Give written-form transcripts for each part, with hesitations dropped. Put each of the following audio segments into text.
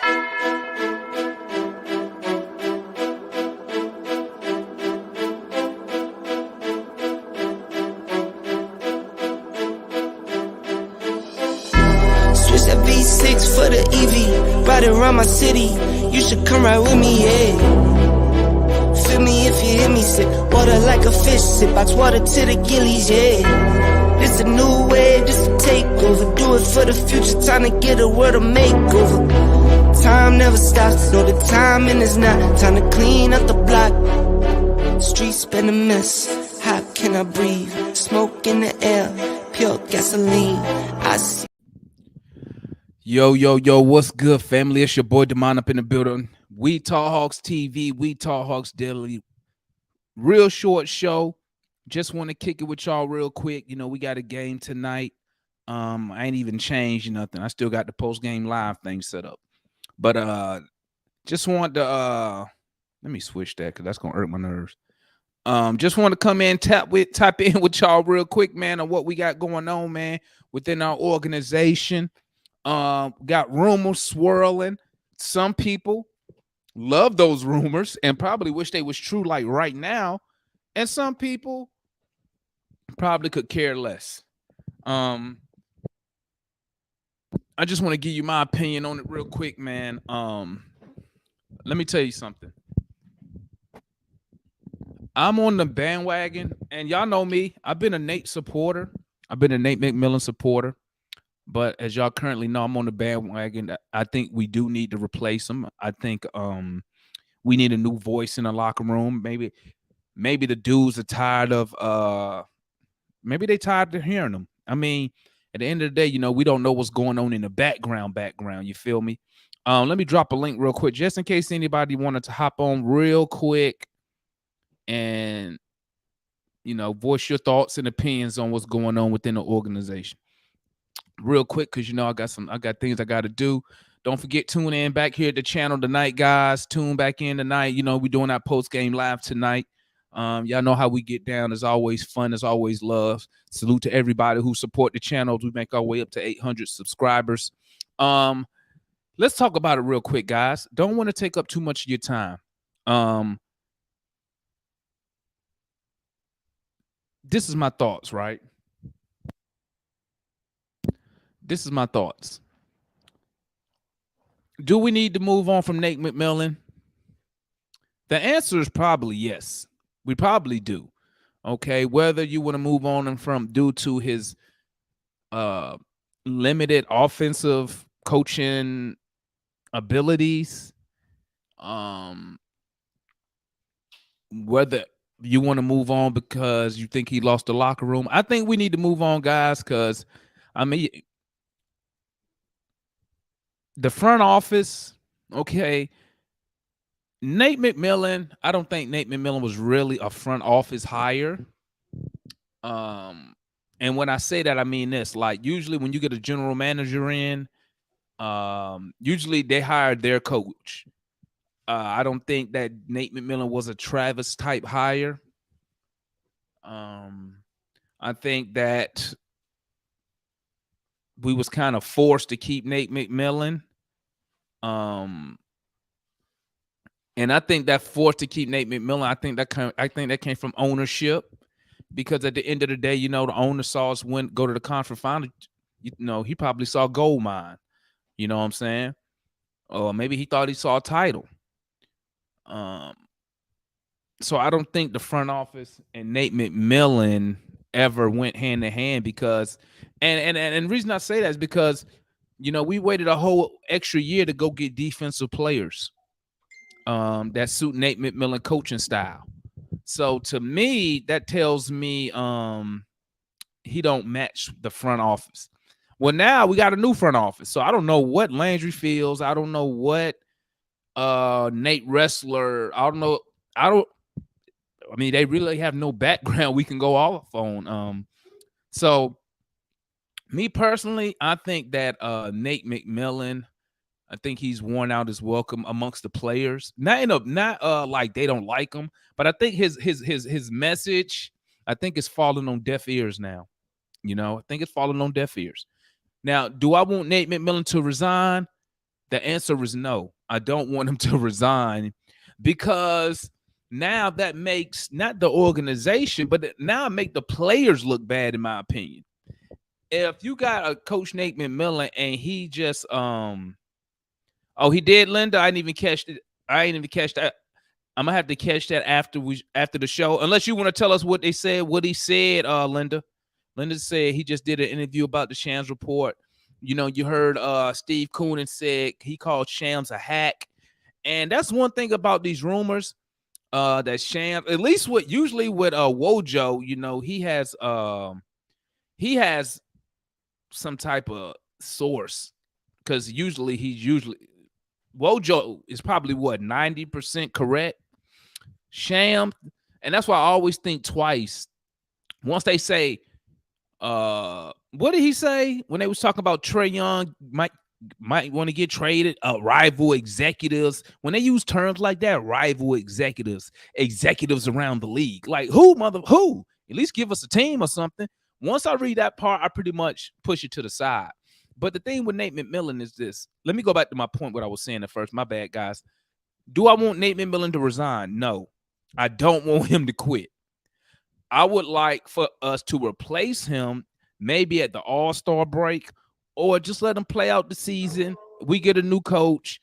Switch that V6 for the EV, ride it around my city. You should come ride with me, yeah. Feel me if you hear me sip water like a fish, sip box water to the gillies, yeah. This a new wave, this a takeover. Do it for the future, time to get a world a makeover. Time never stops, no the timing is not. Time to clean up the block. Streets been a mess, how can I breathe? Smoke in the air, pure gasoline. I see. Yo, what's good, family? It's your boy Demon up in the building. We Talk Hawks TV, We Talk Hawks Daily. Real short show. Just want to kick it with y'all real quick. You know, we got a game tonight. I ain't even changed nothing. I still got the post-game live thing set up. But just want to let me switch that because that's gonna hurt my nerves. Just want to come in, tap in with y'all real quick, man, on what we got going on, man, within our organization. Got rumors swirling. Some people love those rumors and probably wish they was true like right now. And some people probably could care less. I just want to give you my opinion on it real quick, man. Let me tell you something. I'm on the bandwagon, and y'all know me. I've been a Nate supporter. I've been a Nate McMillan supporter. But as y'all currently know, I'm on the bandwagon. I think we do need to replace him. I think we need a new voice in the locker room. Maybe the dudes are tired of maybe they tired of hearing them. I mean, at the end of the day, you know, we don't know what's going on in the background. You feel me? Let me drop a link real quick just in case anybody wanted to hop on real quick and, you know, voice your thoughts and opinions on what's going on within the organization. Real quick, because you know I got things I got to do. Don't forget, tune in back here at the channel tonight, guys. Tune back in tonight. You know, we're doing our post-game live tonight. Y'all know how we get down. There's always fun. There's always love. Salute to everybody who support the channel. We make our way up to 800 subscribers. Let's talk about it real quick, guys. Don't want to take up too much of your time. This is my thoughts, right? This is my thoughts. Do we need to move on from Nate McMillan? The answer is probably yes. We probably do. Okay, whether you want to move on from due to his limited offensive coaching abilities, whether you want to move on because you think he lost the locker room. I think we need to move on, guys, because I mean, the front office, okay. Nate McMillan, I don't think Nate McMillan was really a front office hire. And when I say that, I mean this. Like, usually when you get a general manager in, usually they hire their coach. I don't think that Nate McMillan was a Travis type hire. I think that we was kind of forced to keep Nate McMillan. And I think that forced to keep Nate McMillan, I think that came from ownership, because at the end of the day, you know, the owner saw us go to the conference final. You know, he probably saw gold mine. You know what I'm saying? Or maybe he thought he saw a title. So I don't think the front office and Nate McMillan ever went hand in hand, because and the reason I say that is because, you know, we waited a whole extra year to go get defensive players that suit Nate McMillan coaching style. So to me, that tells me he don't match the front office. Well, now we got a new front office, so I don't know what Landry feels. I don't know what Nate Wrestler. I mean, they really have no background we can go off on. So me personally, I think that Nate McMillan, I think he's worn out his welcome amongst the players. Not like they don't like him, but I think his message, I think, is falling on deaf ears now. You know, I think it's falling on deaf ears. Now, do I want Nate McMillan to resign? The answer is no. I don't want him to resign because now that makes not the organization, but now it make the players look bad, in my opinion. If you got a coach Nate McMillan and he just oh, he did, Linda. I didn't even catch it. I didn't even catch that. I'm gonna have to catch that after the show. Unless you want to tell us what they said, what he said, Linda. Linda said he just did an interview about the Shams report. You know, you heard Steve Koonin said he called Shams a hack. And that's one thing about these rumors. That Shams, at least usually with Wojo, you know, he has some type of source, because usually Wojo is probably what 90% correct. Shams, and that's why I always think twice. Once they say, what did he say when they was talking about Trey Young might want to get traded? Rival executives. When they use terms like that, rival executives around the league. Like who? At least give us a team or something. Once I read that part, I pretty much push it to the side. But the thing with Nate McMillan is this. Let me go back to my point, what I was saying at first. My bad, guys. Do I want Nate McMillan to resign? No, I don't want him to quit. I would like for us to replace him maybe at the All-Star break, or just let him play out the season. We get a new coach,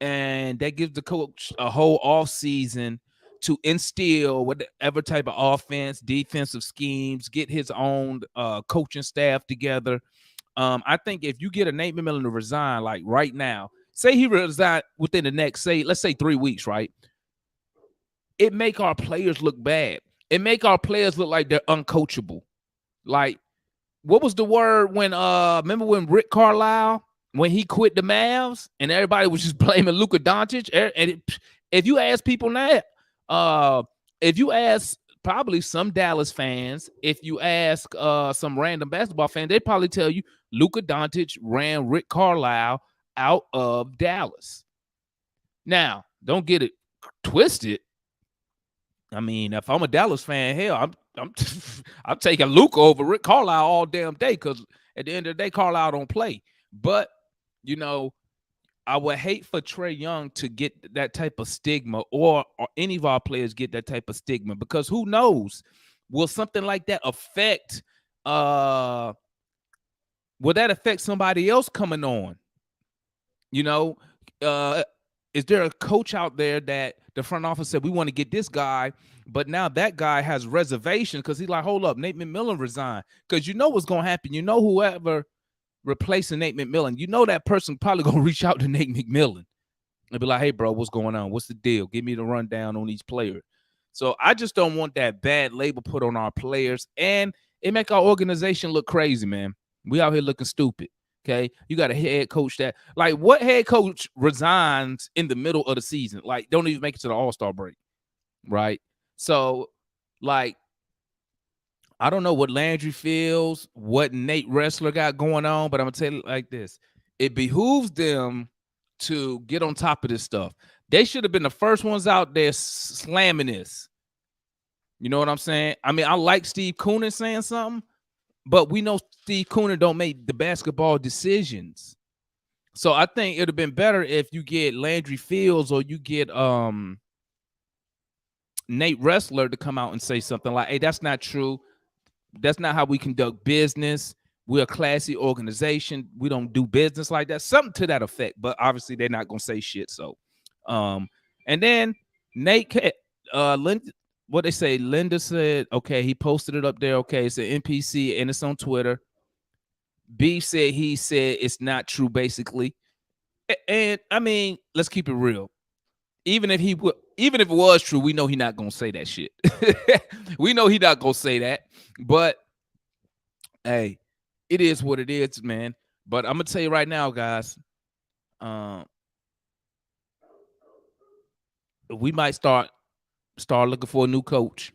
and that gives the coach a whole off season to instill whatever type of offense, defensive schemes, get his own coaching staff together. I think if you get a Nate McMillan to resign, like right now, say he resigned within the next, let's say 3 weeks, right? It make our players look bad. It make our players look like they're uncoachable. Like, what was the word when remember when Rick Carlisle, when he quit the Mavs and everybody was just blaming Luka Doncic? And if you ask people now, if you ask probably some Dallas fans, if you ask some random basketball fans, they'd probably tell you Luka Doncic ran Rick Carlisle out of Dallas. Now, don't get it twisted. I mean, if I'm a Dallas fan, hell, I'm taking Luka over Rick Carlisle all damn day, because at the end of the day, Carlisle don't play. But, you know, I would hate for Trey Young to get that type of stigma, or any of our players get that type of stigma, because who knows? Will something like that affect will that affect somebody else coming on? You know, is there a coach out there that the front office said, we want to get this guy, but now that guy has reservations because he's like, hold up, Nate McMillan resigned? Because you know what's going to happen. You know, whoever replacing Nate McMillan, you know that person probably going to reach out to Nate McMillan and be like, hey, bro, what's going on? What's the deal? Give me the rundown on these players. So I just don't want that bad label put on our players, and it make our organization look crazy, man. We out here looking stupid. Okay, you got a head coach that, like, what head coach resigns in the middle of the season? Like, don't even make it to the All-Star break, right? So, like, I don't know what Landry feels, what Nate Wrestler got going on, but I'm gonna tell you like this: it behooves them to get on top of this stuff. They should have been the first ones out there slamming this. You know what I'm saying? I mean, I like Steve Koonin saying something, but we know Steve Koonin don't make the basketball decisions. So I think it would have been better if you get Landry Fields or you get Nate Wrestler to come out and say something like, hey, that's not true. That's not how we conduct business. We're a classy organization. We don't do business like that. Something to that effect. But obviously they're not going to say shit. So, and then Nate, what they say, Linda said, okay, he posted it up there. Okay, it's an NPC and it's on Twitter. B said he said it's not true, basically. And I mean, let's keep it real. Even if it was true, we know he's not gonna say that shit. We know he's not gonna say that. But hey, it is what it is, man. But I'm gonna tell you right now, guys. We might start looking for a new coach.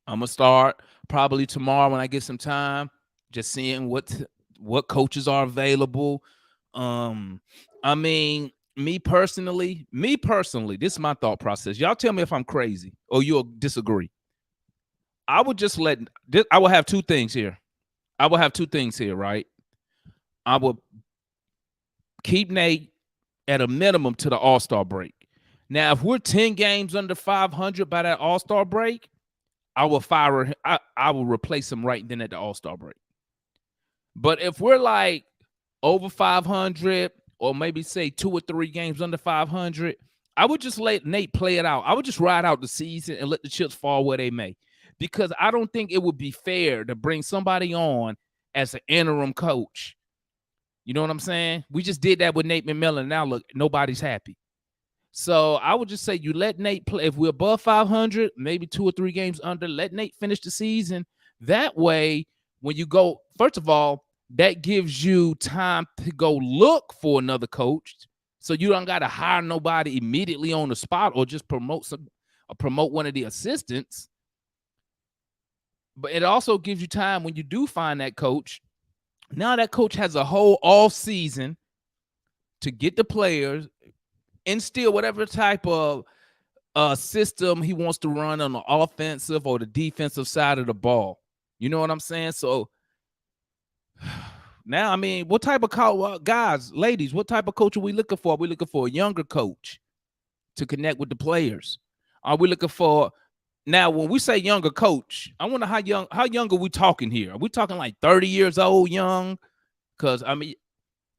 I'm gonna start probably tomorrow when I get some time, just seeing what coaches are available. I mean, me personally, this is my thought process. Y'all tell me if I'm crazy or you'll disagree. I would just I will have two things here. Right? I will keep Nate at a minimum to the All-Star break. Now, if we're 10 games under 500 by that All-Star break, I will fire him. I will replace him right then at the All-Star break. But if we're like over 500 or maybe say 2 or 3 games under 500, I would just let Nate play it out. I would just ride out the season and let the chips fall where they may, because I don't think it would be fair to bring somebody on as an interim coach. You know what I'm saying? We just did that with Nate McMillan. Now, look, nobody's happy. So I would just say you let Nate play. If we're above 500, maybe 2 or 3 games under, let Nate finish the season. That way, when you go, first of all, that gives you time to go look for another coach. So you don't got to hire nobody immediately on the spot or just promote one of the assistants. But it also gives you time when you do find that coach. Now that coach has a whole off season to get the players, instill whatever type of system he wants to run on the offensive or the defensive side of the ball. You know what I'm saying? So now, I mean, what type of guys, ladies, what type of coach are we looking for? Are we looking for a younger coach to connect with the players? Are we looking for, now when we say younger coach, I wonder how young are we talking here? Are we talking like 30 years old young? Because I mean,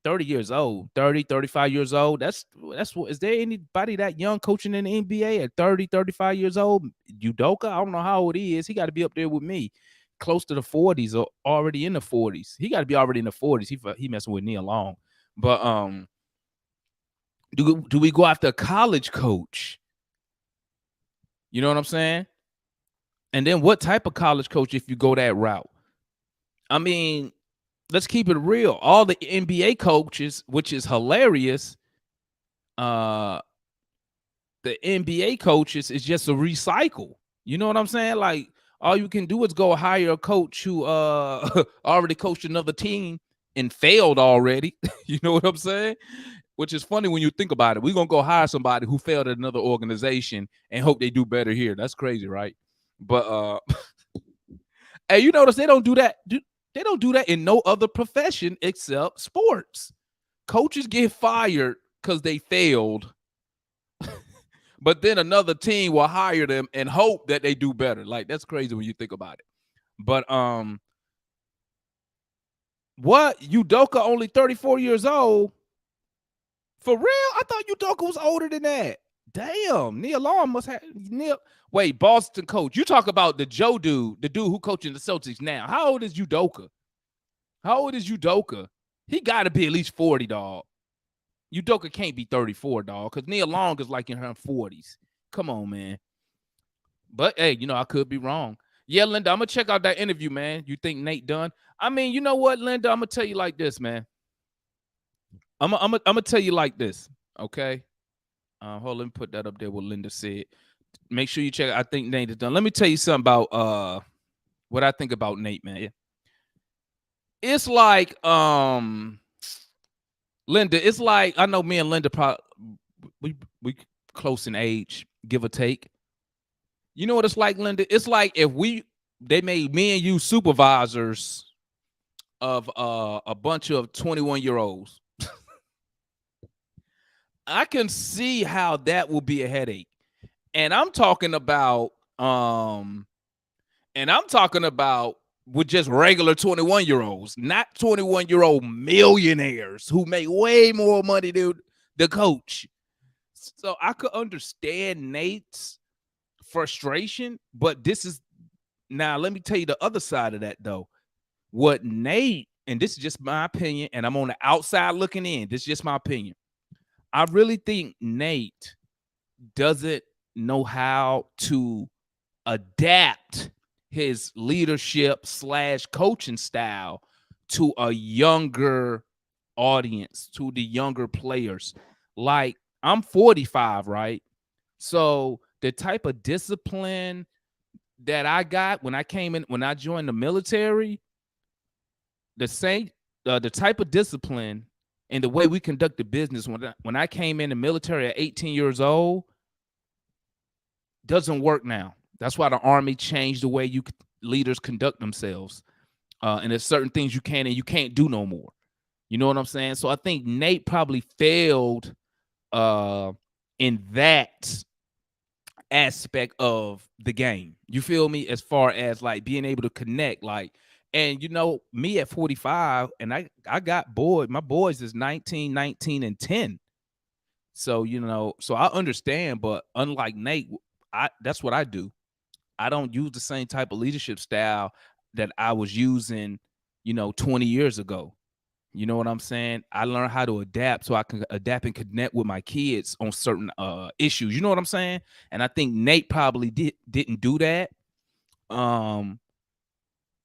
30 years old, 30, 35 years old. That's what, is there anybody that young coaching in the NBA at 30, 35 years old? Udoka, I don't know how old he is. He got to be up there with me, close to the 40s or already in the 40s. He got to be already in the 40s. He messing with Nia Long. But do we go after a college coach? You know what I'm saying? And then what type of college coach if you go that route? I mean, let's keep it real. All the NBA coaches, which is hilarious, the NBA coaches is just a recycle. You know what I'm saying? Like, all you can do is go hire a coach who already coached another team and failed already. You know what I'm saying? Which is funny when you think about it. We're going to go hire somebody who failed at another organization and hope they do better here. That's crazy, right? But hey, you notice they don't do that. They don't do that in no other profession except sports. Coaches get fired because they failed, but then another team will hire them and hope that they do better. Like, that's crazy when you think about it. But what? Udoka only 34 years old? For real? I thought Udoka was older than that. Damn, Nia Long must have Wait, Boston coach. You talk about the Joe dude, the dude who coaching the Celtics now. How old is Udoka? He got to be at least 40, dog. Udoka can't be 34, dog, because Nia Long is like in her 40s. Come on, man. But hey, you know, I could be wrong. Yeah, Linda, I'm gonna check out that interview, man. You think Nate done? I mean, you know what, Linda? I'm gonna tell you like this, man. I'm gonna tell you like this, okay? Hold on, let me put that up there. What Linda said. Make sure you check. I think Nate is done. Let me tell you something about what I think about Nate, man. It's like Linda. It's like, I know me and Linda probably we close in age, give or take. You know what it's like, Linda? It's like if they made me and you supervisors of a bunch of 21-year-olds. I can see how that will be a headache. And I'm talking about with just regular 21-year-olds, not 21-year-old millionaires who make way more money than the coach. So I could understand Nate's frustration, but now let me tell you the other side of that though. What Nate, and this is just my opinion, and I'm on the outside looking in, this is just my opinion. I really think Nate doesn't know how to adapt his leadership / coaching style to a younger audience, to the younger players. Like, I'm 45, right? So the type of discipline that I got when I joined the military, the type of discipline and the way we conducted business when I came in the military at 18 years old doesn't work now. That's why the Army changed the way leaders conduct themselves. And there's certain things you can and you can't do no more. You know what I'm saying? So I think Nate probably failed in that aspect of the game. You feel me? As far as like being able to connect, like, and me at 45, and I got my boys is 19, 19, and 10. So, so I understand, but unlike Nate, that's what I do. I don't use the same type of leadership style that I was using, 20 years ago. You know what I'm saying? I learned how to adapt so I can adapt and connect with my kids on certain issues. You know what I'm saying? And I think Nate probably didn't do that.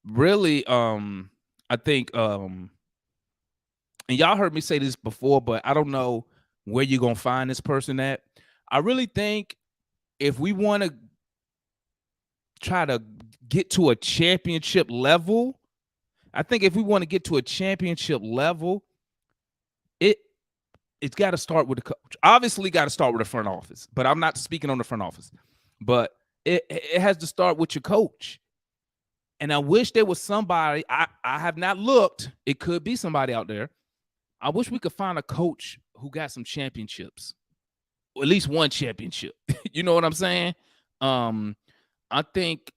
Really, I think and y'all heard me say this before, but I don't know where you're gonna find this person at. I really think if we want to try to get to a championship level, it's got to start with the coach. Obviously, got to start with the front office, but I'm not speaking on the front office. But it has to start with your coach. And I wish there was somebody. I have not looked. It could be somebody out there. I wish we could find a coach who got some championships, or at least one championship. You know what I'm saying? I think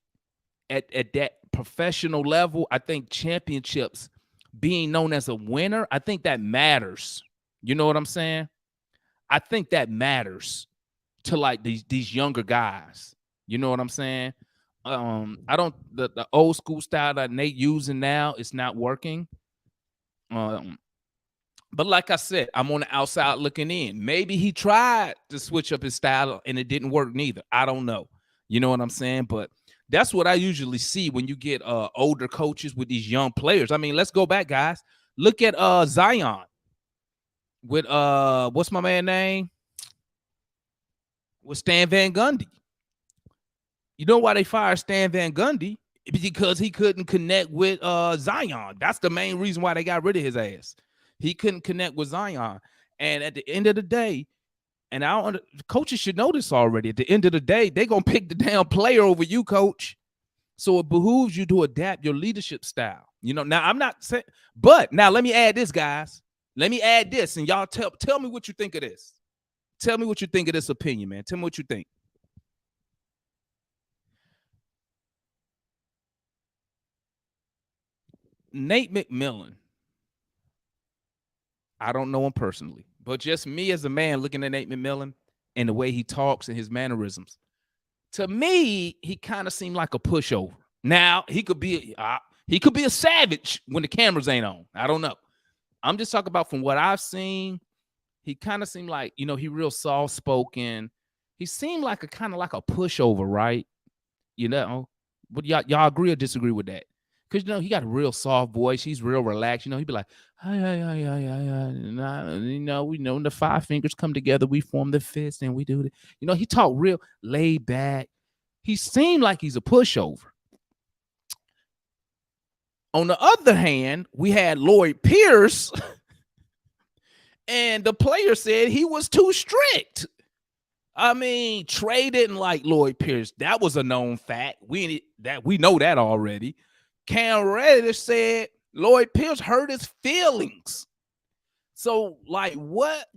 at that professional level, I think championships, being known as a winner, I think that matters. You know what I'm saying? I think that matters to like these younger guys. You know what I'm saying? I don't the old school style that Nate using now, it's not working. But like I said, I'm on the outside looking in. Maybe he tried to switch up his style and it didn't work neither. I don't know. You know what I'm saying? But that's what I usually see when you get older coaches with these young players. I mean, let's go back, guys. Look at Zion with what's my man name? With Stan Van Gundy. You know why they fired Stan Van Gundy? Because he couldn't connect with Zion. That's the main reason why they got rid of his ass. He couldn't connect with Zion. And at the end of the day, and coaches should know this already. At the end of the day, they're going to pick the damn player over you, coach. So it behooves you to adapt your leadership style. Now I'm not saying, but now let me add this, guys. Let me add this, and y'all tell me what you think of this. Tell me what you think of this opinion, man. Tell me what you think. Nate McMillan. I don't know him personally, but just me as a man looking at Nate McMillan and the way he talks and his mannerisms, to me, he kind of seemed like a pushover. Now he could be a savage when the cameras ain't on. I don't know. I'm just talking about from what I've seen. He kind of seemed like, he real soft spoken. He seemed like a kind of like a pushover, right? But y'all agree or disagree with that? Because he got a real soft voice. He's real relaxed. He'd be like, we know when the five fingers come together, we form the fist and we do it. He talked real laid back. He seemed like he's a pushover. On the other hand, we had Lloyd Pierce, and the player said he was too strict. I mean, Trey didn't like Lloyd Pierce. That was a known fact. We know that already. Cam Reddish said Lloyd Pierce hurt his feelings. So, like, what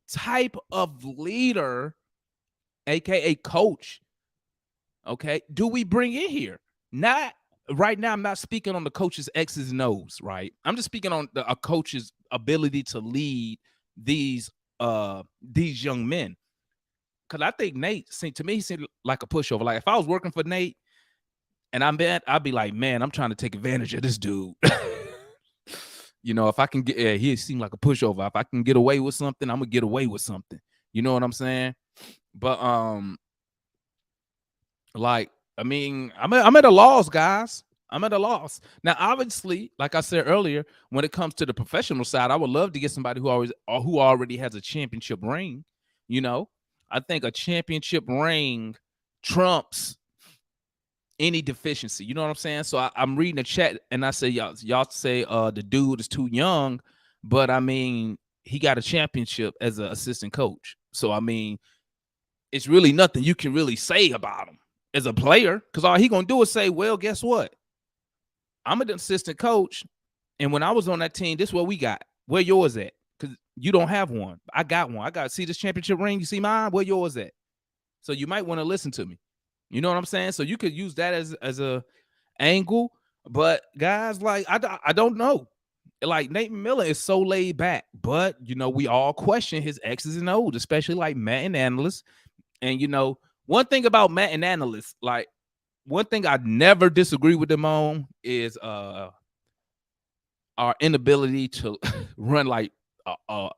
type of leader, aka coach, do we bring in here? Not right now. I'm not speaking on the coach's X's and O's, right? I'm just speaking on a coach's ability to lead these young men. Because I think Nate, to me, he seemed like a pushover. Like if I was working for Nate, and I'd be like, man, I'm trying to take advantage of this dude. If I can get, he seemed like a pushover. If I can get away with something, I'm gonna get away with something. You know what I'm saying? But I'm at a loss, guys. I'm at a loss. Now, obviously, like I said earlier, when it comes to the professional side, I would love to get somebody who already has a championship ring. I think a championship ring trumps any deficiency. You know what I'm saying? So I'm reading the chat and I say, y'all say the dude is too young, but I mean, he got a championship as an assistant coach. So I mean, it's really nothing you can really say about him as a player, because all he gonna do is say, well, guess what? I'm an assistant coach, and when I was on that team, this is what we got. Where yours at? Because You don't have one. I got one. I got, see this championship ring? You see mine? Where yours at? So you might want to listen to me. You know what I'm saying? So you could use that as a angle. But guys, like, I don't know. Like, Nate McMillan is so laid back, but you know, we all question his X's and O's, especially like Matt and analysts. And you know, one thing about Matt and analysts, like one thing I never disagree with them on is our inability to run like a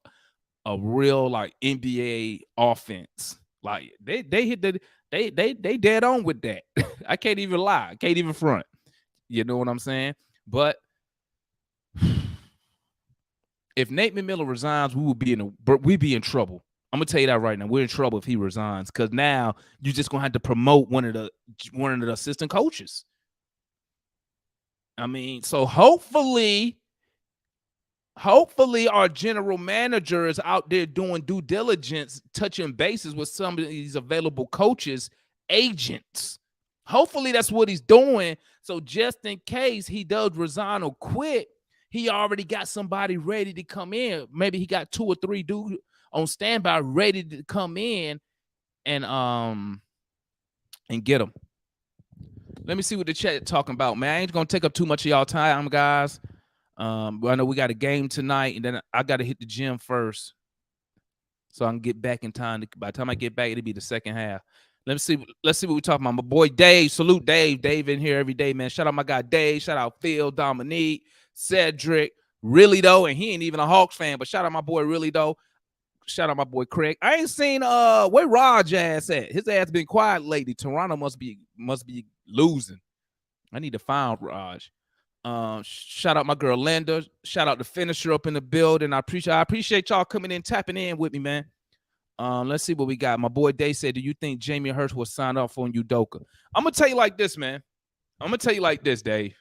real like NBA offense. Like they hit the they dead on with that. I can't even lie. I can't even front. You know what I'm saying? But if Nate McMillan resigns, we'd be in trouble. I'm gonna tell you that right now. We're in trouble if he resigns, because now you're just gonna have to promote one of the assistant coaches. I mean, so hopefully our general manager is out there doing due diligence, touching bases with some of these available coaches, agents. Hopefully that's what he's doing. So just in case he does resign or quit, he already got somebody ready to come in. Maybe he got 2 or 3 dudes on standby ready to come in and get them. Let me see what the chat talking about, man. I ain't gonna take up too much of y'all time, guys. But I know we got a game tonight, and then I got to hit the gym first, so I can get back in time. By the time I get back, it'll be the second half. Let's see what we're talking about. My boy Dave, salute Dave. Dave in here every day, man. Shout out my guy Dave. Shout out Phil, Dominique, Cedric, really though, and he ain't even a Hawks fan, but shout out my boy really though. Shout out my boy Craig. I ain't seen where Raj ass at. His ass been quiet lately. Toronto must be losing. I need to find Raj. Shout out my girl Linda. Shout out the finisher up in the building. I appreciate y'all coming in, tapping in with me, man. Let's see what we got. My boy Day said, do you think Jamie Hurst will sign off on Udoka? I'm gonna tell you like this, man. I'm gonna tell you like this, Dave.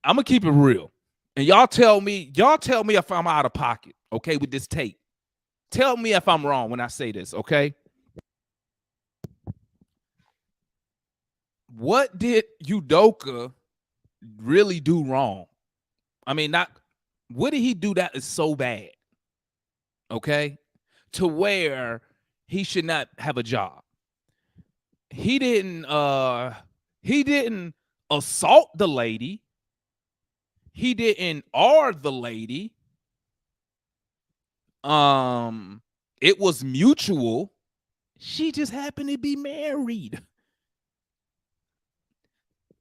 I'm gonna keep it real. And y'all tell me if I'm out of pocket, okay, with this tape. Tell me if I'm wrong when I say this, okay? What did Udoka really do wrong? I mean, what did he do that is so bad? Okay, to where he should not have a job. He didn't assault the lady. He didn't R the lady. It was mutual. She just happened to be married.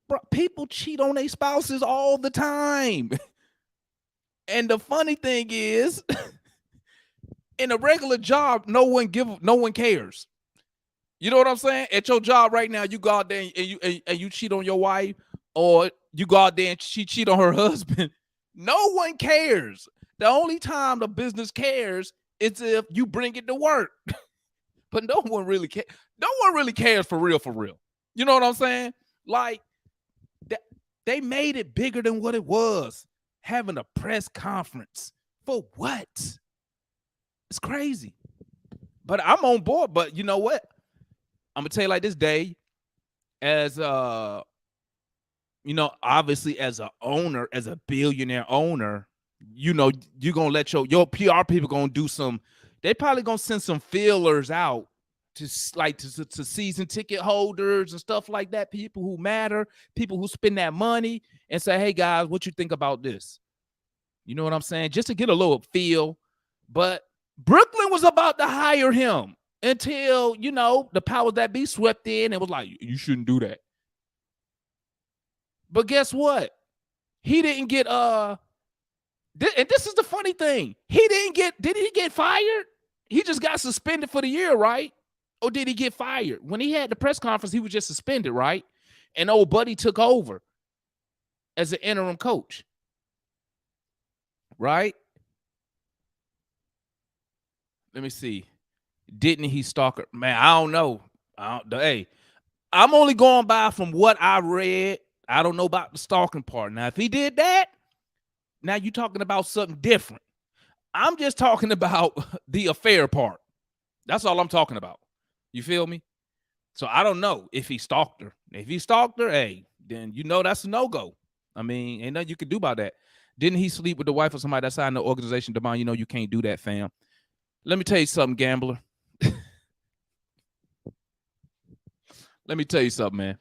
Bro, people cheat on their spouses all the time. And the funny thing is, in a regular job, no one cares. You know what I'm saying? At your job right now, you go out there and you cheat on your wife, or you go out there and she cheat on her husband. No one cares. The only time the business cares is if you bring it to work. But no one really cares. No one really cares for real. You know what I'm saying? Like, they made it bigger than what it was. Having a press conference. For what? It's crazy. But I'm on board. But you know what? I'm going to tell you like this, Dave. As, obviously as a owner, as a billionaire owner, you know, you're going to let your PR people going to do they probably going to send some feelers out to season ticket holders and stuff like that, people who matter, people who spend that money, and say, hey, guys, what you think about this? You know what I'm saying? Just to get a little feel. But Brooklyn was about to hire him until, the powers that be swept in and was like, you shouldn't do that. But guess what? He didn't get and this is the funny thing. Did he get fired? He just got suspended for the year, right? Or did he get fired? When he had the press conference, he was just suspended, right? And old buddy took over as an interim coach. Right? Let me see. Didn't he stalk her? Man, I don't know. Hey, I'm only going by from what I read. I don't know about the stalking part. Now, if he did that, now you're talking about something different. I'm just talking about the affair part. That's all I'm talking about. You feel me? So I don't know if he stalked her. If he stalked her, hey, then that's a no-go. I mean, ain't nothing you can do about that. Didn't he sleep with the wife of somebody that signed the organization? Devon, you know you can't do that, fam. Let me tell you something, gambler. Let me tell you something, man.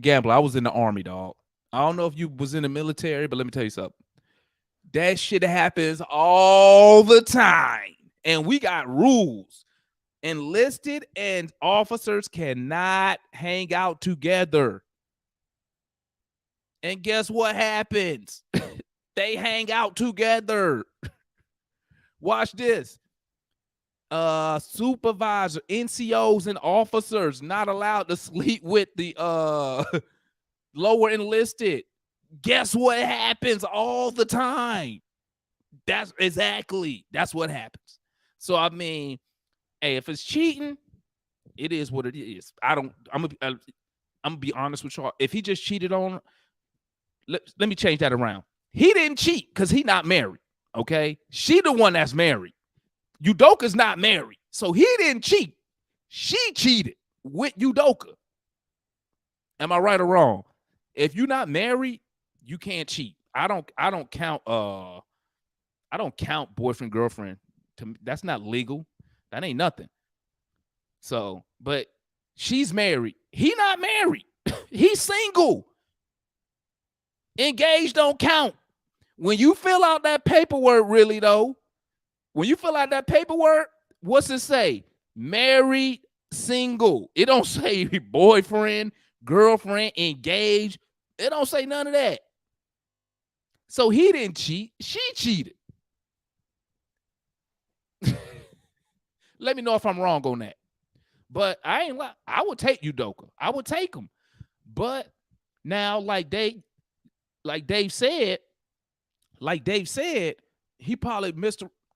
Gambler, I was in the Army, dog. I don't know if you was in the military, but let me tell you something. That shit happens all the time. And we got rules. Enlisted and officers cannot hang out together. And guess what happens? They hang out together. Watch this. Supervisor, NCOs, and officers not allowed to sleep with the lower enlisted. Guess what happens all the time? That's what happens. So I mean, hey, if it's cheating, it is what it is. I'm gonna be honest with y'all. If he just cheated on, let me change that around. He didn't cheat because he not married. Okay, she the one that's married. Udoka's not married, so he didn't cheat. She cheated with Udoka. Am I right or wrong? If you're not married, you can't cheat. I don't count boyfriend, girlfriend. That's not legal. That ain't nothing. So, but she's married. He not married. He's single. Engaged don't count. When you fill out that paperwork, really though, when you fill out that paperwork, what's it say? Married, single. It don't say boyfriend, girlfriend, engaged. It don't say none of that. So he didn't cheat. She cheated. Let me know if I'm wrong on that. But I ain't like, I would take Udoka. I would take him. But now, like Dave said, he probably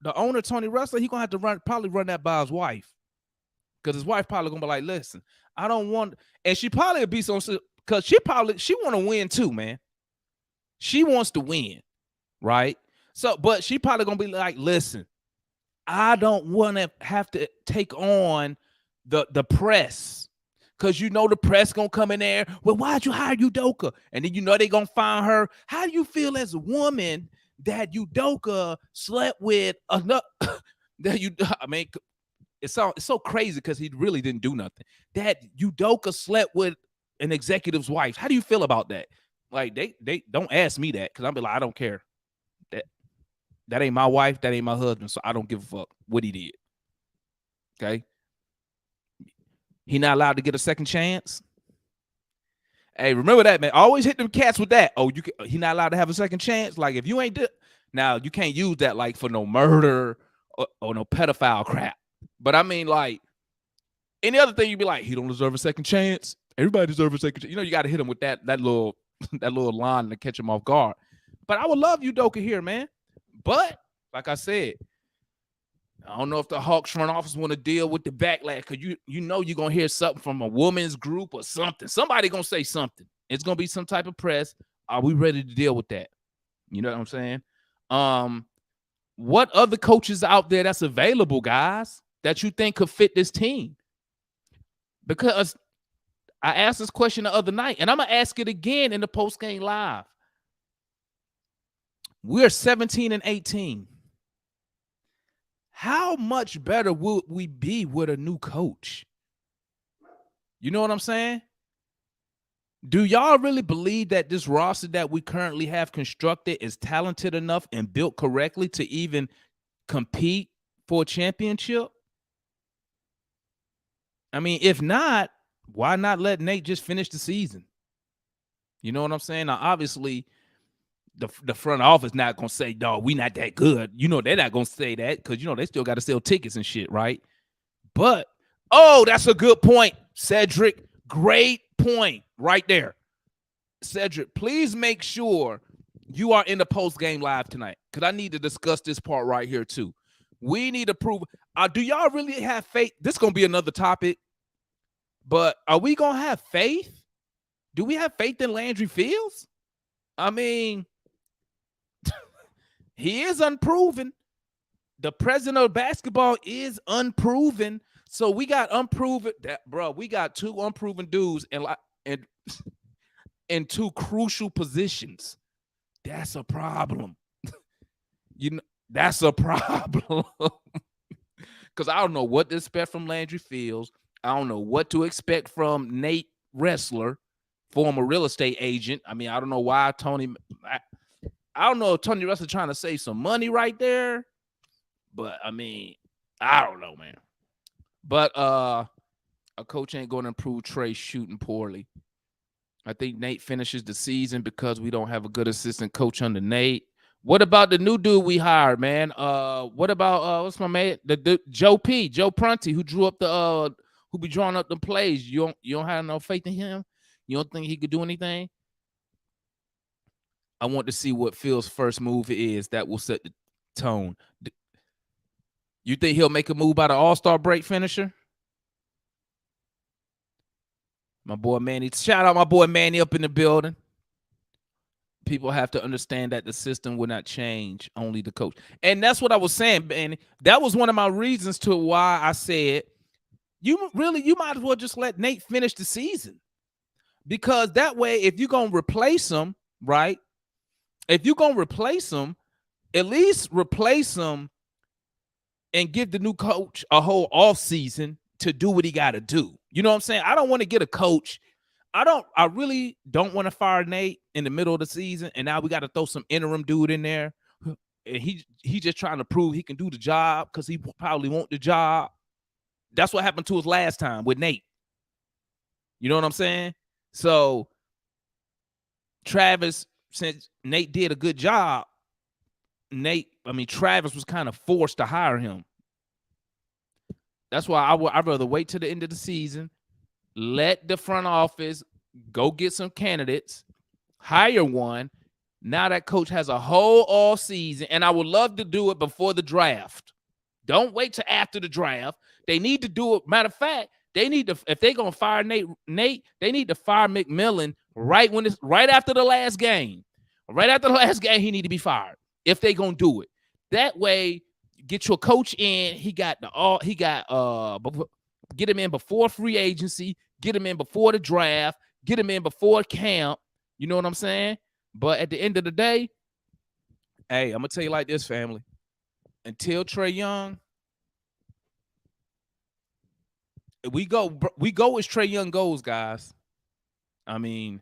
the owner, Tony Russell, he gonna have to probably run that by his wife. Because his wife probably gonna be like, listen, I don't want, and she probably would be so, because she want to win too, man. She wants to win, right? So, but she probably gonna be like, listen, I don't want to have to take on the press. Because you know the press gonna come in there. Well, why'd you hire Udoka? And then you know they gonna find her. How do you feel as a woman that Udoka slept with another? It's so crazy because he really didn't do nothing. That Udoka slept with an executive's wife. How do you feel about that? Like they don't ask me that because I'm be like, I don't care. That ain't my wife. That ain't my husband. So I don't give a fuck what he did. Okay. He not allowed to get a second chance. Hey, remember that, man. Always hit them cats with that. Oh, he not allowed to have a second chance. Like if you ain't now, you can't use that like for no murder or no pedophile crap. But I mean, like any other thing, you'd be like, he don't deserve a second chance. Everybody deserves a second chance. You know, you got to hit him with that little line to catch him off guard. But I would love Udoka here, man. But like I said, I don't know if the Hawks front office want to deal with the backlash because you know you're going to hear something from a woman's group or something. Somebody going to say something. It's going to be some type of press. Are we ready to deal with that? You know what I'm saying? What other coaches out there that's available, guys, that you think could fit this team? Because I asked this question the other night, and I'm going to ask it again in the post-game live. We're 17-18. How much better would we be with a new coach? You know what I'm saying? Do y'all really believe that this roster that we currently have constructed is talented enough and built correctly to even compete for a championship? I mean, if not, why not let Nate just finish the season? You know what I'm saying? Now, obviously, the front office not going to say, dog, we not that good. You know, they're not going to say that because, you know, they still got to sell tickets and shit, right? But, oh, that's a good point, Cedric. Great point right there. Cedric, please make sure you are in the post-game live tonight because I need to discuss this part right here too. We need to prove, do y'all really have faith? This is going to be another topic, but are we going to have faith? Do we have faith in Landry Fields? I mean, he is unproven. The president of basketball is unproven. So we got unproven, we got two unproven dudes in two crucial positions. That's a problem. That's a problem. Because I don't know what to expect from Landry Fields. I don't know what to expect from Nate Wrestler, former real estate agent. I mean, I don't know why I don't know if Tony Wrestler trying to save some money right there. But, I mean, I don't know, man. But a coach ain't going to improve Trey shooting poorly. I think Nate finishes the season because we don't have a good assistant coach under Nate. What about the new dude we hired, man? What about what's my man? The Joe Prunty, who drew up who be drawing up the plays. You don't have no faith in him? You don't think he could do anything? I want to see what Phil's first move is that will set the tone. You think he'll make a move by the All-Star break finisher? My boy Manny. Shout out my boy Manny up in the building. People have to understand that the system will not change, only the coach. And that's what I was saying, Manny. That was one of my reasons to why I said, you might as well just let Nate finish the season. Because that way, if you're going to replace him, right? If you're going to replace him, at least replace him and give the new coach a whole offseason to do what he got to do. You know what I'm saying? I don't want to get a coach. I really don't want to fire Nate in the middle of the season, and now we got to throw some interim dude in there. And he just trying to prove he can do the job because he probably want the job. That's what happened to us last time with Nate. You know what I'm saying? So Travis, since Nate did a good job, Travis was kind of forced to hire him. That's why I'd rather wait till the end of the season, let the front office go get some candidates, hire one. Now that coach has a whole all season, and I would love to do it before the draft. Don't wait till after the draft. They need to do it. Matter of fact, they need to, if they're gonna fire Nate, they need to fire McMillan right after the last game. Right after the last game, he need to be fired if they're gonna do it. That way, get your coach in. Get him in before free agency, get him in before the draft, get him in before camp. You know what I'm saying? But at the end of the day, hey, I'm gonna tell you like this, family. Until Trey Young, we go as Trey Young goes, guys. I mean,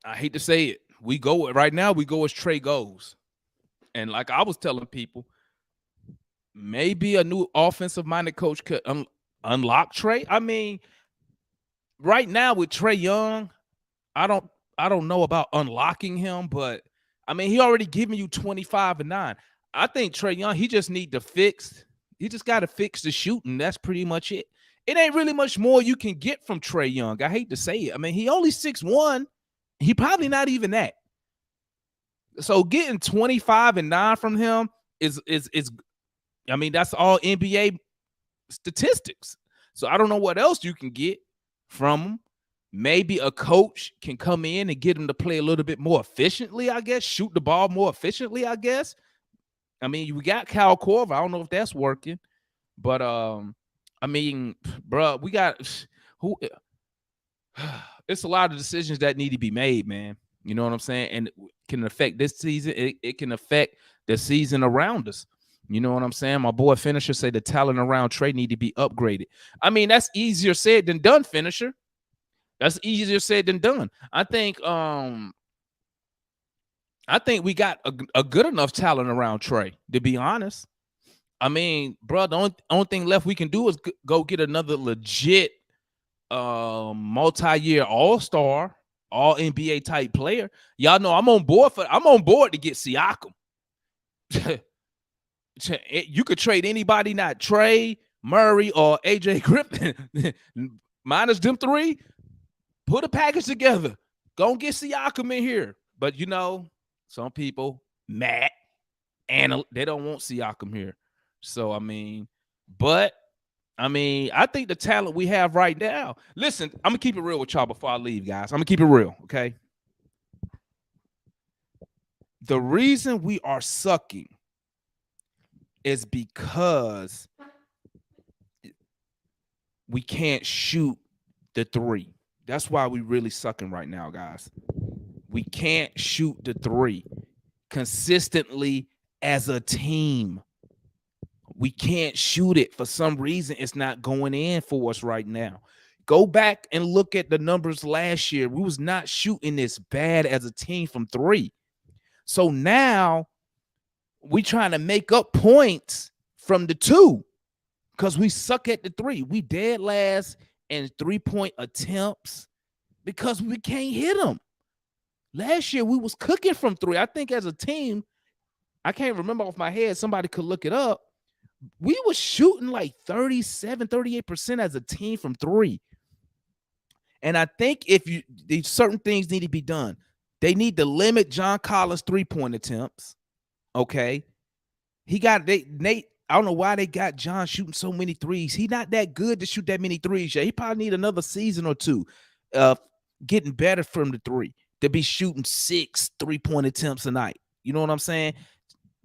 I hate to say it. We go as Trey goes. And like I was telling people, maybe a new offensive-minded coach could unlock Trey. I mean, right now with Trey Young, I don't know about unlocking him, but I mean, he already given you 25 and 9. I think Trey Young, he just got to fix the shooting. That's pretty much it. It ain't really much more you can get from Trey Young. I hate to say it. I mean, he only 6'1". He probably not even that. So getting 25 and 9 from him is I mean, that's all NBA statistics. So I don't know what else you can get from him. Maybe a coach can come in and get him to play a little bit more efficiently, I guess. Shoot the ball more efficiently, I guess. I mean, we got Kyle Korver. I don't know if that's working. But, I mean, bro, we got who? It's a lot of decisions that need to be made, man. You know what I'm saying? And it can affect this season. It can affect the season around us. You know what I'm saying? My boy Finisher say the talent around Trey need to be upgraded. I mean, that's easier said than done, Finisher. That's easier said than done. I think we got a good enough talent around Trey, to be honest. I mean, bro, the only thing left we can do is go get another legit multi-year all-star, all NBA type player. Y'all know I'm on board to get Siakam. You could trade anybody, not Trey, Murray, or AJ Griffin. Minus them three. Put a package together. Go and get Siakam in here. But you know, some people, Matt, and they don't want Siakam here. So I mean, I think the talent we have right now. Listen, I'm gonna keep it real with y'all before I leave, guys. I'm gonna keep it real, okay? The reason we are sucking is because we can't shoot the three. That's why we really sucking right now, guys. We can't shoot the three consistently as a team. We can't shoot it. For some reason, it's not going in for us right now. Go back and look at the numbers last year. We was not shooting this bad as a team from three. So now we trying to make up points from the two because we suck at the three. We dead last in 3-point attempts because we can't hit them. Last year, we was cooking from three. I think as a team, I can't remember off my head. Somebody could look it up. We was shooting like 37, 38% as a team from three. And I think these certain things need to be done. They need to limit John Collins' 3-point attempts. Okay. Nate, I don't know why they got John shooting so many threes. He's not that good to shoot that many threes. Yeah, he probably need another season or two getting better from the three to be shooting 6 3-point attempts a night. You know what I'm saying?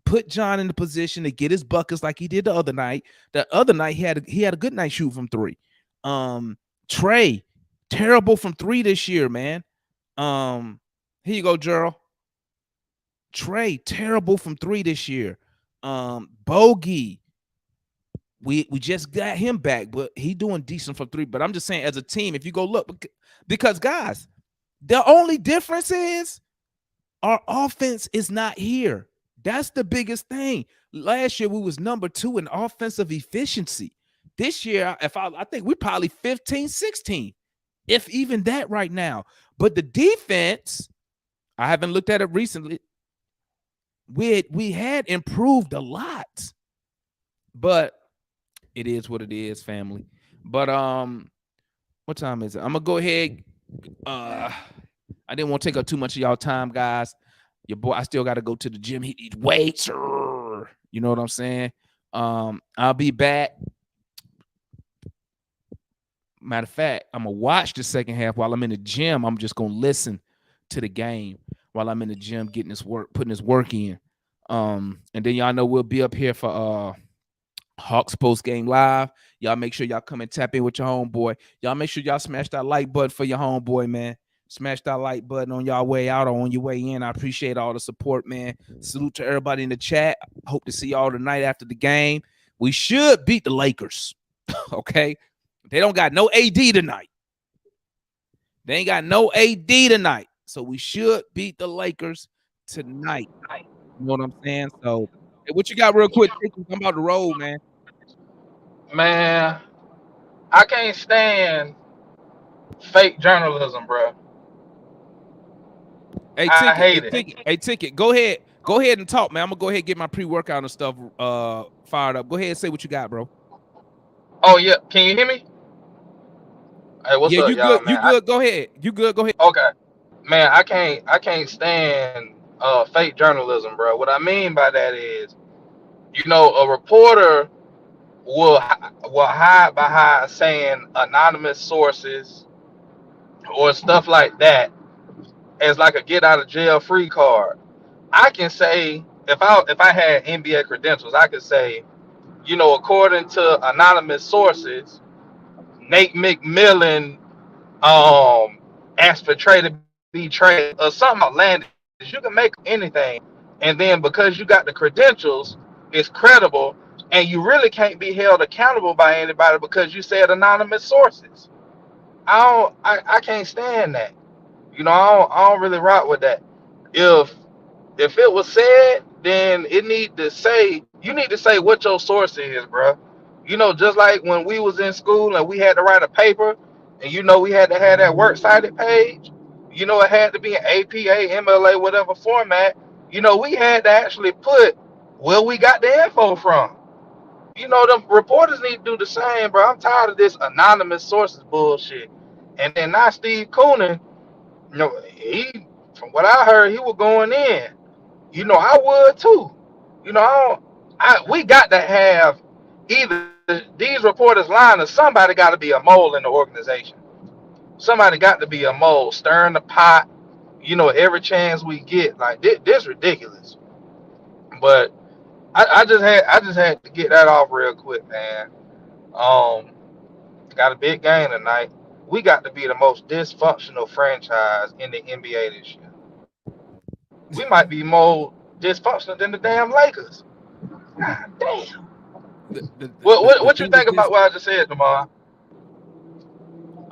Put John in the position to get his buckets like he did the other night. The other night he had a good night shooting from three. Trey, terrible from three this year, man. Here you go, Gerald. Trey, terrible from three this year. Bogey, we just got him back, but he doing decent from three. But I'm just saying, as a team, if you go look, because guys, the only difference is our offense is not here. That's the biggest thing. Last year, we was number 2 in offensive efficiency. This year, I think we're probably 15, 16, if even that right now. But the defense, I haven't looked at it recently. We had improved a lot, but it is what it is, family. But what time is it? I'm gonna go ahead. I didn't want to take up too much of y'all time, guys. Your boy, I still got to go to the gym. He needs weights. You know what I'm saying? I'll be back. Matter of fact, I'm gonna watch the second half while I'm in the gym. I'm just gonna listen to the game while I'm in the gym, getting this work, putting this work in. And then y'all know we'll be up here for Hawks post game live. Y'all make sure y'all come and tap in with your homeboy. Y'all make sure y'all smash that like button for your homeboy, man. Smash that like button on y'all way out or on your way in. I appreciate all the support, man. Salute to everybody in the chat. Hope to see y'all tonight after the game. We should beat the Lakers. Okay. They don't got no AD tonight. They ain't got no AD tonight. So we should beat the Lakers tonight. You know what I'm saying? So hey, what you got real quick? I'm about to roll, man. Man, I can't stand fake journalism, bro. Hey, I Ticket. hate it. Hey, Ticket. Go ahead. Go ahead and talk, man. I'm gonna go ahead and get my pre-workout and stuff fired up. Go ahead and say what you got, bro. Oh yeah, can you hear me? Hey, what's Yeah, up, you y'all, good. man? You good. Go ahead. You good. Go ahead. Okay, man, I can't stand fake journalism, bro. What I mean by that is, a reporter will hide behind saying anonymous sources or stuff like that as like a get out of jail free card. I can say if I had NBA credentials, I could say, according to anonymous sources, Nate McMillan asked for Trey to be traded or something outlandish. You can make anything, and then because you got the credentials, it's credible, and you really can't be held accountable by anybody because you said anonymous sources. I can't stand that. I don't really rock with that. If if it was said, then you need to say what your source is, bro. Just like when we was in school and we had to write a paper, and we had to have that works cited page. It had to be an APA, MLA, whatever format. We had to actually put where we got the info from. The reporters need to do the same, bro. I'm tired of this anonymous sources bullshit. And then now Steve Koonin, he, from what I heard, he was going in. I would too. We got to have either these reporters lying or somebody got to be a mole in the organization. Somebody got to be a mole, stirring the pot, every chance we get. Like this ridiculous. But I just had to get that off real quick, man. Um, got a big game tonight. We got to be the most dysfunctional franchise in the NBA this year. we might be more dysfunctional than the damn Lakers. God damn. What you thing is think this. about what I just said, Lamar?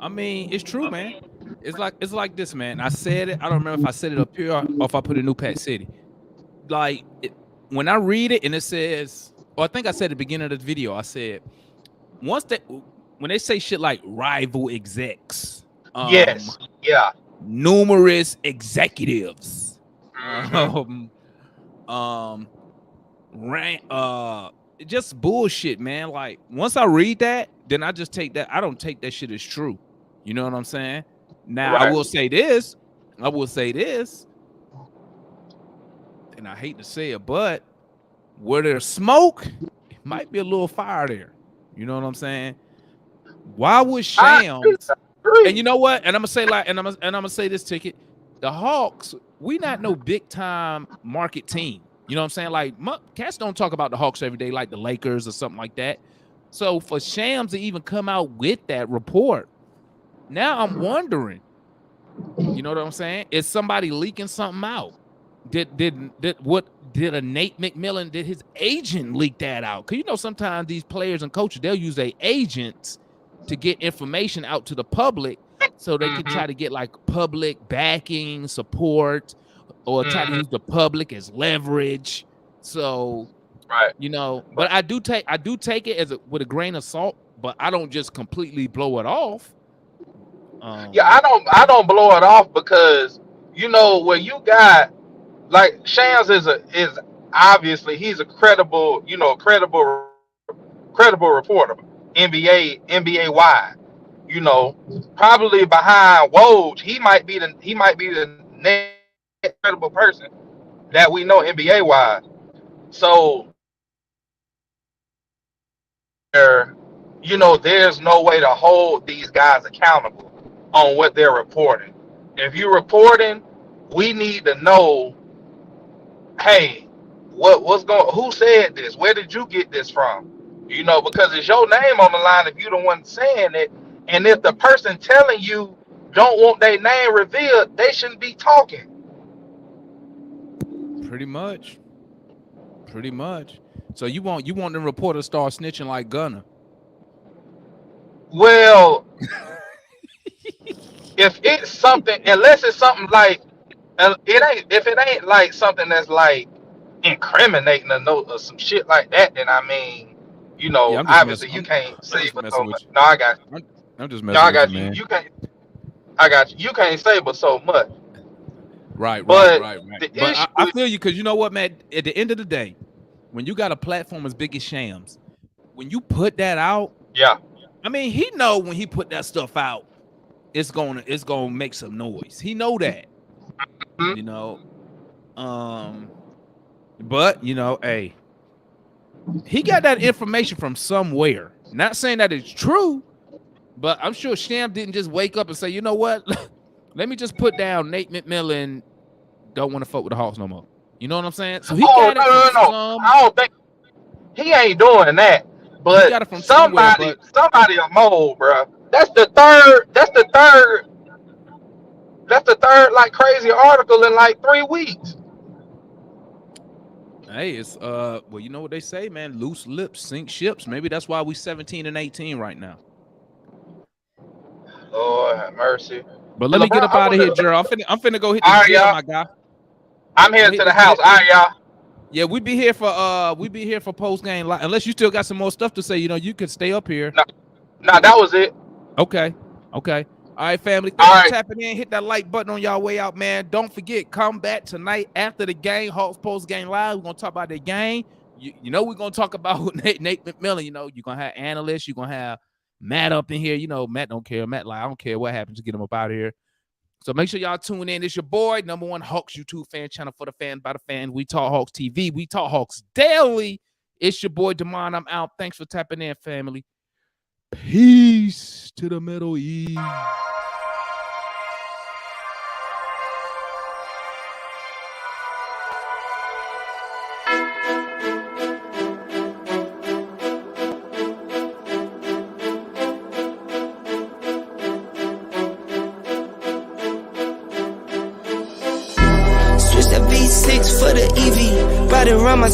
I mean, it's true, man. It's like this, man. I said it. I don't remember if I said it up here or if I put it in New Pat City. Like when I read it and it says, or I think I said at the beginning of the video, I said when they say shit like rival execs, Yes. Yeah. numerous executives, just bullshit, man. Like once I read that, then I just take that. I don't take that shit as true. You know what I'm saying? Now Right. I will say this, and I hate to say it, but where there's smoke, it might be a little fire there. You know what I'm saying? Why would Shams? And you know what? And I'm gonna say this, Ticket. The Hawks, we not no big time market team. You know what I'm saying? Like cats don't talk about the Hawks every day like the Lakers or something like that. So for Shams to even come out with that report, now I'm wondering, you know what I'm saying? Is somebody leaking something out? Did a Nate McMillan, did his agent leak that out? Because you know sometimes these players and coaches, they'll use their agents to get information out to the public so they can try to get like public backing, support, or try to use the public as leverage. So right, you know, but I do take it as with a grain of salt, but I don't just completely blow it off. Yeah, I don't blow it off because you know where you got like Shams is obviously he's a credible reporter, NBA wide. You know, probably behind Woj, he might be the next credible person that we know NBA wide. So you know, there's no way to hold these guys accountable on what they're reporting. If you're reporting, we need to know, hey, who said this? Where did you get this from? You know, because it's your name on the line if you're the one saying it. And if the person telling you don't want their name revealed, they shouldn't be talking. Pretty much. So you want the reporter to start snitching like Gunner? Well, if it's something, unless it's something like if it ain't like something that's like incriminating or some shit like that, then I mean, you know, yeah, obviously you can't say but so much. No, I got you. I'm just No, messing I got with you, you. man. You can't. I got you. You can't say but so much. Right. But I feel you because you know what, man. At the end of the day, when you got a platform as big as Shams, when you put that out, yeah, I mean, he know when he put that stuff out, it's gonna make some noise. He know that, you know. But you know, hey, he got that information from somewhere. Not saying that it's true, but I'm sure Shams didn't just wake up and say, you know what, let me just put down Nate McMillan don't want to fuck with the Hawks no more. You know what I'm saying? So he got it from some. I don't think he ain't doing that. But he got it from somebody a mole, bro. That's the third like crazy article in like 3 weeks. Hey, it's well, you know what they say, man. Loose lips sink ships. Maybe that's why we 17-18 right now. Lord have mercy. But let me get up out of here, Gerald. I'm finna go hit the gym, my guy. I'm headed to the house. All right, y'all. Yeah, we be here for post game live. Unless you still got some more stuff to say, you know, you could stay up here. No, that was it. Okay. All right, family. Thanks for tapping in. Hit that like button on y'all way out, man. Don't forget, come back tonight after the game. Hawks post game live. We're gonna talk about the game. You know, we're gonna talk about Nate McMillan. You know, you're gonna have analysts. You're gonna have Matt up in here. You know, Matt don't care. Matt like, I don't care what happens to get him up out of here. So make sure y'all tune in. It's your boy, #1 Hawks YouTube fan channel for the fan by the fan. We Talk Hawks TV. We Talk Hawks daily. It's your boy Damon. I'm out. Thanks for tapping in, family. Peace to the Middle East. Switch that V6 V6 for the EV. Ride around my